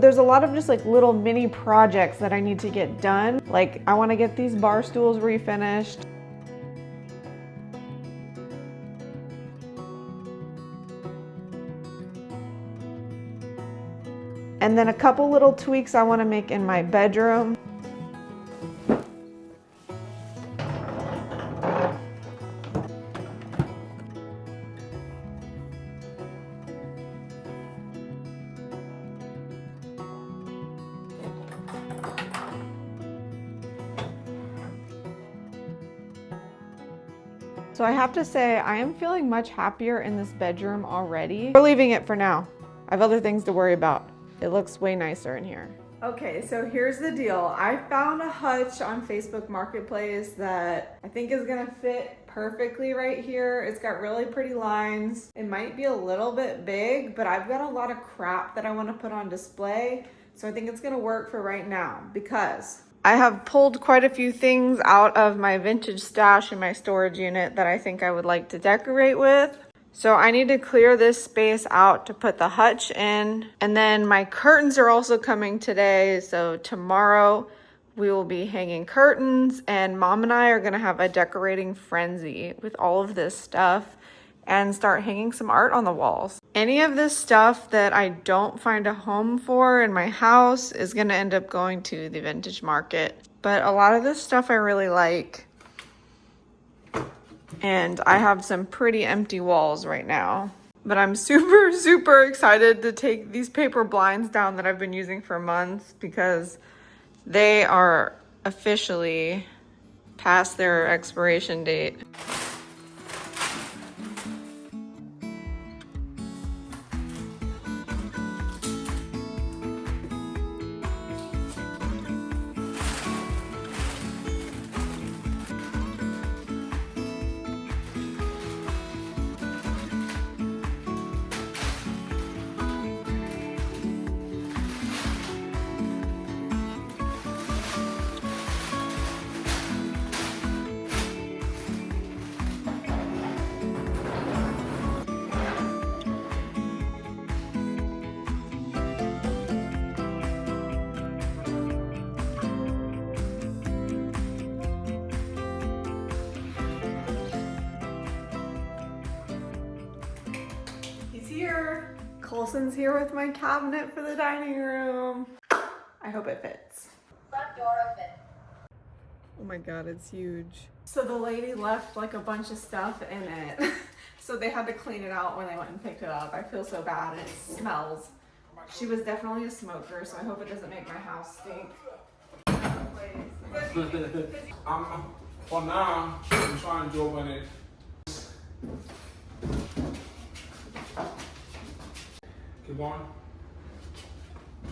There's a lot of just like little mini projects that I need to get done. Like I want to get these bar stools refinished. And then a couple little tweaks I want to make in my bedroom. So I have to say, I am feeling much happier in this bedroom already. We're leaving it for now. I have other things to worry about. It looks way nicer in here. Okay, so here's the deal. I found a hutch on Facebook Marketplace that I think is gonna fit perfectly right here. It's got really pretty lines. It might be a little bit big, but I've got a lot of crap that I wanna put on display. So I think it's gonna work for right now because I have pulled quite a few things out of my vintage stash in my storage unit that I think I would like to decorate with. So I need to clear this space out to put the hutch in. And then my curtains are also coming today. So tomorrow we will be hanging curtains, and Mom and I are gonna have a decorating frenzy with all of this stuff and start hanging some art on the walls. Any of this stuff that I don't find a home for in my house is gonna end up going to the vintage market. But a lot of this stuff I really like. And I have some pretty empty walls right now. But I'm super, super excited to take these paper blinds down that I've been using for months because they are officially past their expiration date. Here. Colson's here with my cabinet for the dining room. I hope it fits. Front door open. Oh my god, it's huge. So the lady left like a bunch of stuff in it. So they had to clean it out when they went and picked it up. I feel so bad. It smells. She was definitely a smoker, so I hope it doesn't make my house stink. For now, I'm trying to open it. Keep going.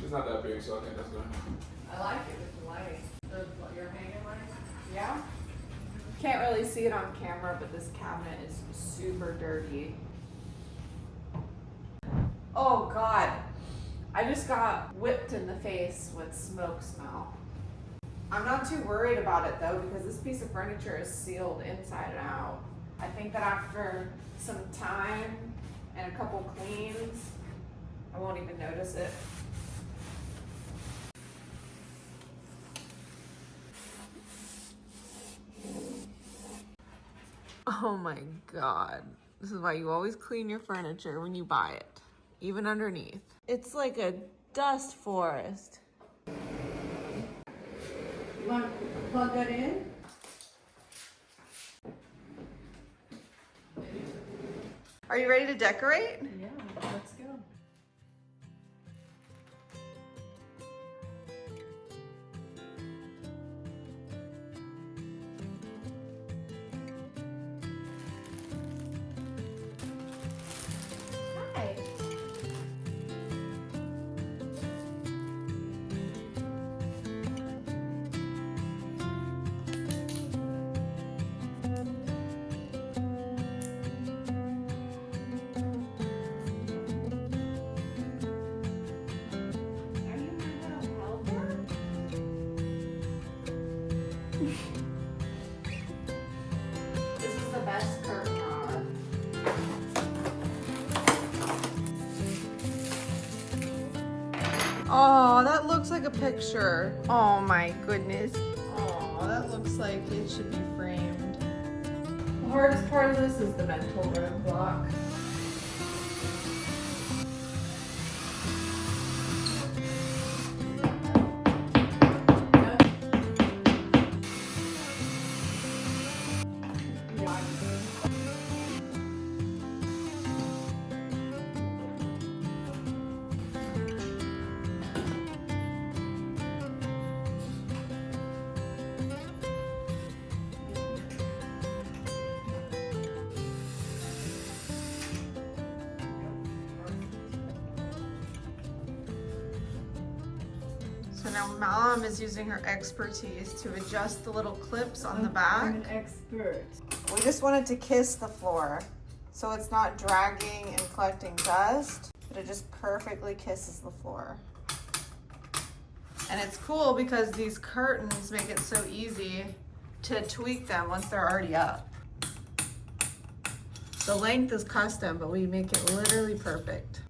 It's not that big, so I think that's good. I like it with the lighting. What you're hanging lighting? Yeah. Can't really see it on camera, but this cabinet is super dirty. Oh God. I just got whipped in the face with smoke smell. I'm not too worried about it though, because this piece of furniture is sealed inside and out. I think that after some time and a couple cleans, I won't even notice it. Oh my God. This is why you always clean your furniture when you buy it, even underneath. It's like a dust forest. You want to plug that in? Are you ready to decorate? Yeah, let's go. Hi. Oh, that looks like a picture. Oh my goodness. Oh, that looks like it should be framed. The hardest part of this is the mental roadblock. So now Mom is using her expertise to adjust the little clips on the back. I'm an expert. We just wanted to kiss the floor so it's not dragging and collecting dust, but it just perfectly kisses the floor. And it's cool because these curtains make it so easy to tweak them once they're already up. The length is custom, but we make it literally perfect.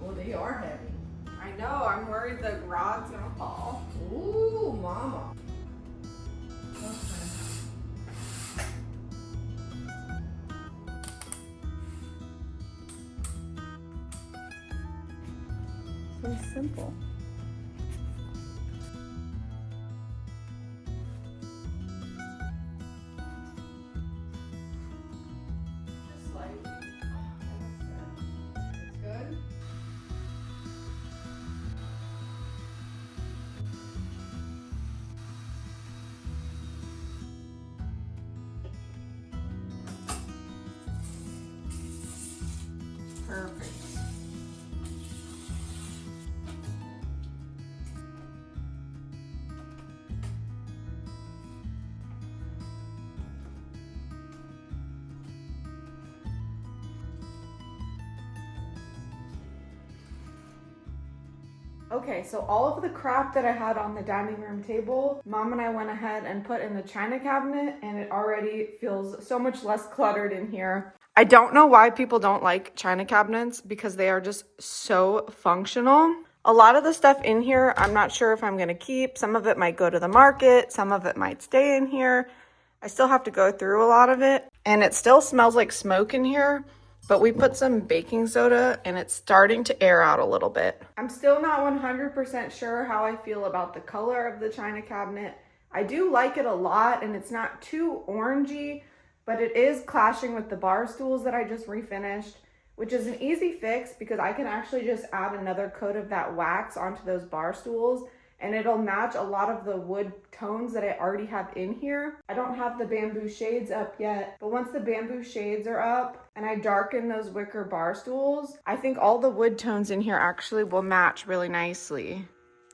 Well, they are heavy. I know, I'm worried the rod's gonna fall. Ooh, mama. So simple. Just like, it's good. Perfect. Okay, so all of the crap that I had on the dining room table, Mom and I went ahead and put in the china cabinet, and it already feels so much less cluttered in here. I don't know why people don't like china cabinets because they are just so functional. A lot of the stuff in here, I'm not sure if I'm gonna keep. Some of it might go to the market, some of it might stay in here. I still have to go through a lot of it, and it still smells like smoke in here. But we put some baking soda and it's starting to air out a little bit. I'm still not 100% sure how I feel about the color of the china cabinet. I do like it a lot and it's not too orangey, but it is clashing with the bar stools that I just refinished, which is an easy fix because I can actually just add another coat of that wax onto those bar stools and it'll match a lot of the wood tones that I already have in here. I don't have the bamboo shades up yet, but once the bamboo shades are up and I darken those wicker bar stools, I think all the wood tones in here actually will match really nicely.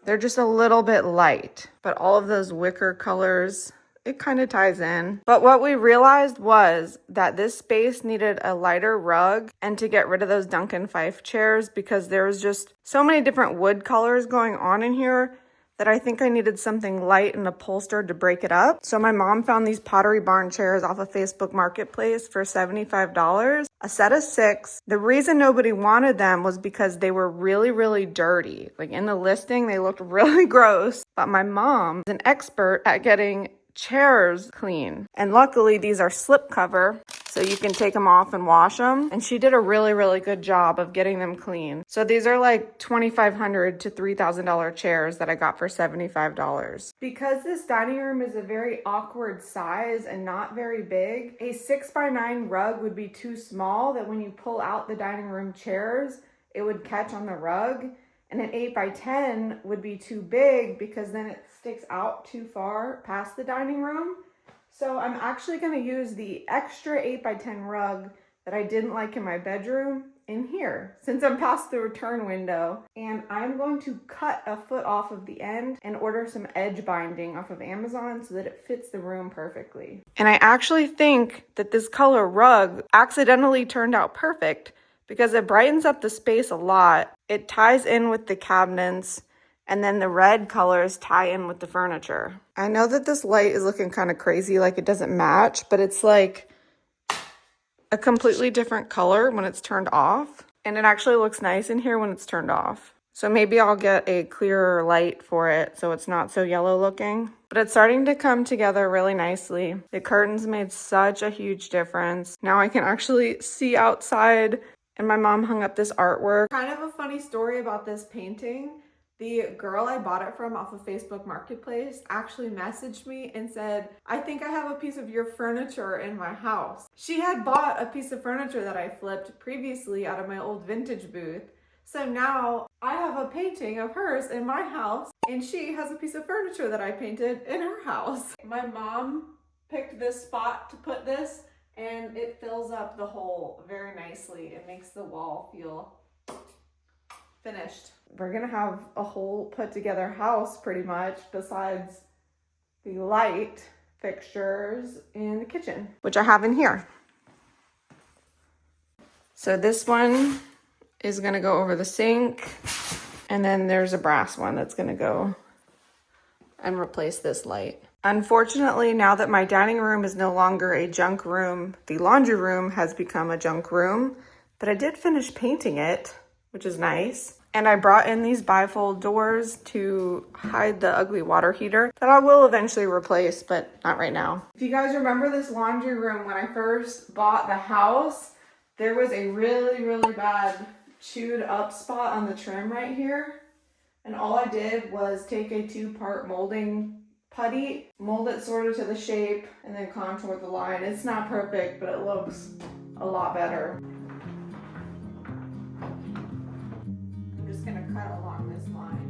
They're just a little bit light, but all of those wicker colors, it kind of ties in. But what we realized was that this space needed a lighter rug and to get rid of those Duncan Fife chairs because there was just so many different wood colors going on in here that I think I needed something light and upholstered to break it up. So my mom found these Pottery Barn chairs off of Facebook Marketplace for $75, a set of 6. The reason nobody wanted them was because they were really, really dirty. Like in the listing, they looked really gross. But my mom is an expert at getting chairs clean. And luckily these are slip cover, so you can take them off and wash them. And she did a really, really good job of getting them clean. So these are like $2,500 to $3,000 chairs that I got for $75. Because this dining room is a very awkward size and not very big, a 6x9 rug would be too small that when you pull out the dining room chairs, it would catch on the rug. And an 8x10 would be too big because then it sticks out too far past the dining room. So I'm actually going to use the extra 8x10 rug that I didn't like in my bedroom in here since I'm past the return window. And I'm going to cut a foot off of the end and order some edge binding off of Amazon so that it fits the room perfectly. And I actually think that this color rug accidentally turned out perfect because it brightens up the space a lot. It ties in with the cabinets And then the red colors tie in with the furniture. I know that this light is looking kind of crazy, like it doesn't match, but it's like a completely different color when it's turned off. And it actually looks nice in here when it's turned off. So maybe I'll get a clearer light for it so it's not so yellow looking. But it's starting to come together really nicely. The curtains made such a huge difference. Now I can actually see outside, and my mom hung up this artwork. Kind of a funny story about this painting. The girl I bought it from off of Facebook Marketplace actually messaged me and said, I think I have a piece of your furniture in my house. She had bought a piece of furniture that I flipped previously out of my old vintage booth. So now I have a painting of hers in my house, and she has a piece of furniture that I painted in her house. My mom picked this spot to put this, and it fills up the hole very nicely. It makes the wall feel finished. We're gonna have a whole put together house pretty much, besides the light fixtures in the kitchen, which I have in here. So this one is gonna go over the sink, and then there's a brass one that's gonna go and replace this light. Unfortunately, now that my dining room is no longer a junk room, the laundry room has become a junk room, but I did finish painting it, which is nice. And I brought in these bifold doors to hide the ugly water heater that I will eventually replace, but not right now. If you guys remember this laundry room, when I first bought the house, there was a really, really bad chewed up spot on the trim right here. And all I did was take a 2-part molding putty, mold it sort of to the shape, and then contour the line. It's not perfect, but it looks a lot better. I'm just gonna cut along this line.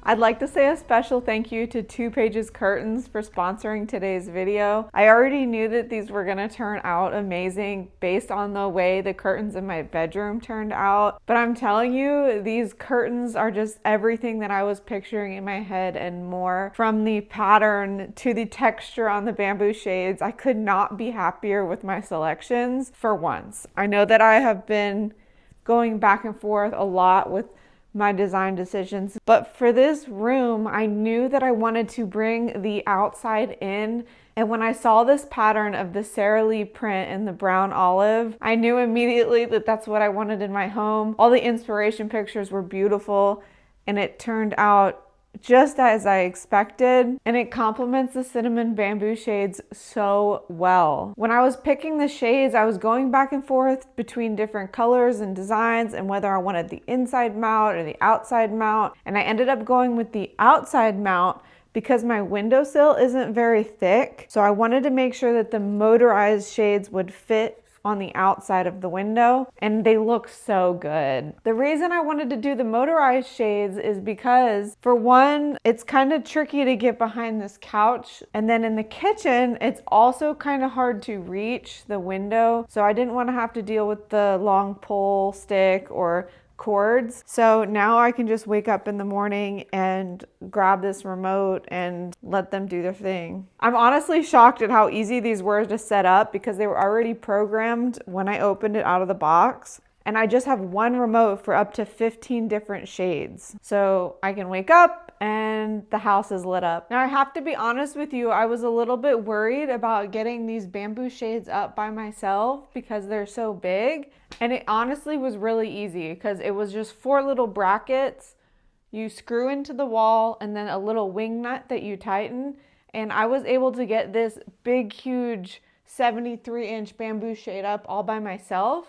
I'd like to say a special thank you to 2 Pages Curtains for sponsoring today's video. I already knew that these were gonna turn out amazing based on the way the curtains in my bedroom turned out. But I'm telling you, these curtains are just everything that I was picturing in my head and more. From the pattern to the texture on the bamboo shades, I could not be happier with my selections for once. I know that I have been going back and forth a lot with my design decisions, but for this room, I knew that I wanted to bring the outside in. And when I saw this pattern of the Sara Lee print in the brown olive, I knew immediately that that's what I wanted in my home. All the inspiration pictures were beautiful, and it turned out just as I expected, and it complements the cinnamon bamboo shades so well. When I was picking the shades, I was going back and forth between different colors and designs and whether I wanted the inside mount or the outside mount, and I ended up going with the outside mount because my windowsill isn't very thick, so I wanted to make sure that the motorized shades would fit on the outside of the window, and they look so good. The reason I wanted to do the motorized shades is because, for one, it's kind of tricky to get behind this couch, and then in the kitchen, it's also kind of hard to reach the window, so I didn't want to have to deal with the long pole stick or cords. So now I can just wake up in the morning and grab this remote and let them do their thing. I'm honestly shocked at how easy these were to set up because they were already programmed when I opened it out of the box. And I just have one remote for up to 15 different shades. So I can wake up and the house is lit up. Now I have to be honest with you, I was a little bit worried about getting these bamboo shades up by myself because they're so big. And it honestly was really easy because it was just 4 little brackets you screw into the wall and then a little wing nut that you tighten. And I was able to get this big, huge 73-inch bamboo shade up all by myself.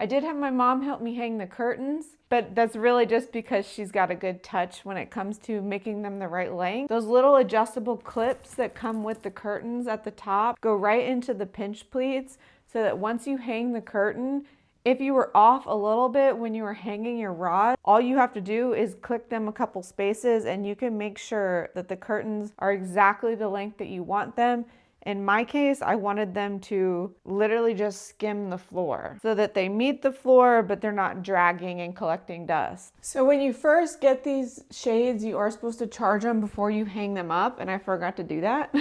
I did have my mom help me hang the curtains, but that's really just because she's got a good touch when it comes to making them the right length. Those little adjustable clips that come with the curtains at the top go right into the pinch pleats so that once you hang the curtain, if you were off a little bit when you were hanging your rod, all you have to do is click them a couple spaces and you can make sure that the curtains are exactly the length that you want them. In my case, I wanted them to literally just skim the floor so that they meet the floor, but they're not dragging and collecting dust. So when you first get these shades, you are supposed to charge them before you hang them up, and I forgot to do that.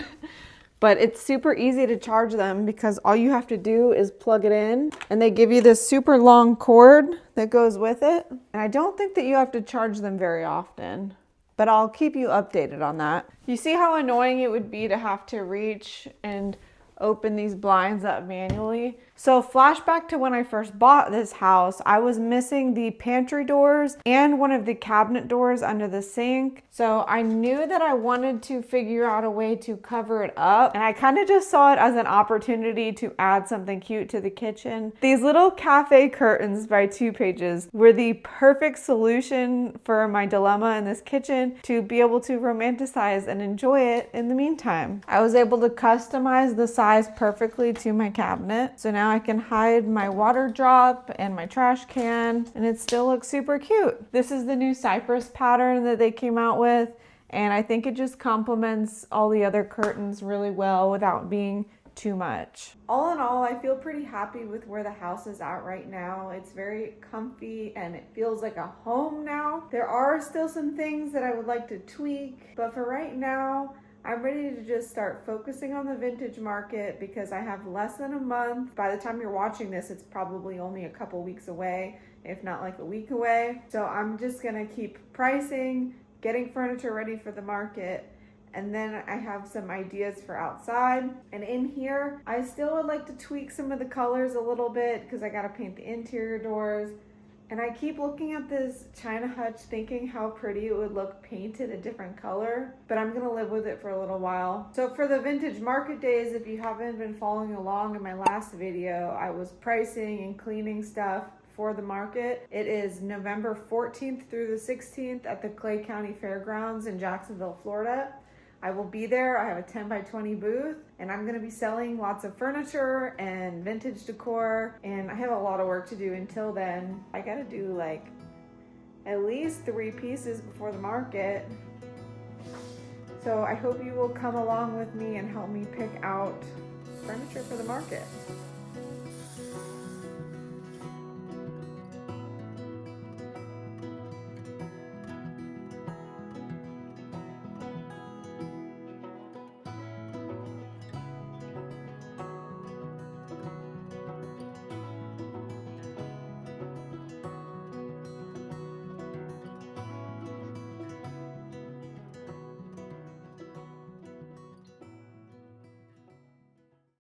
But it's super easy to charge them because all you have to do is plug it in, and they give you this super long cord that goes with it. And I don't think that you have to charge them very often, but I'll keep you updated on that. You see how annoying it would be to have to reach and open these blinds up manually? So flashback to when I first bought this house, I was missing the pantry doors and one of the cabinet doors under the sink. So I knew that I wanted to figure out a way to cover it up. And I kind of just saw it as an opportunity to add something cute to the kitchen. These little cafe curtains by 2 Pages were the perfect solution for my dilemma in this kitchen to be able to romanticize and enjoy it in the meantime. I was able to customize the size perfectly to my cabinet. So now I can hide my water drop and my trash can, and it still looks super cute. This is the new Cypress pattern that they came out with, and I think it just complements all the other curtains really well without being too much. All in all, I feel pretty happy with where the house is at right now. It's very comfy and it feels like a home now. There are still some things that I would like to tweak, but for right now, I'm ready to just start focusing on the vintage market because I have less than a month. By the time you're watching this, it's probably only a couple weeks away, if not like a week away. So I'm just gonna keep pricing, getting furniture ready for the market, and then I have some ideas for outside. And in here, I still would like to tweak some of the colors a little bit because I gotta paint the interior doors. And I keep looking at this China hutch thinking how pretty it would look painted a different color, but I'm gonna live with it for a little while. So for the vintage market days, if you haven't been following along in my last video, I was pricing and cleaning stuff for the market. It is November 14th through the 16th at the Clay County Fairgrounds in Jacksonville, Florida. I will be there. I have a 10 by 20 booth, and I'm gonna be selling lots of furniture and vintage decor, and I have a lot of work to do until then. I gotta do like at least 3 pieces before the market. So I hope you will come along with me and help me pick out furniture for the market.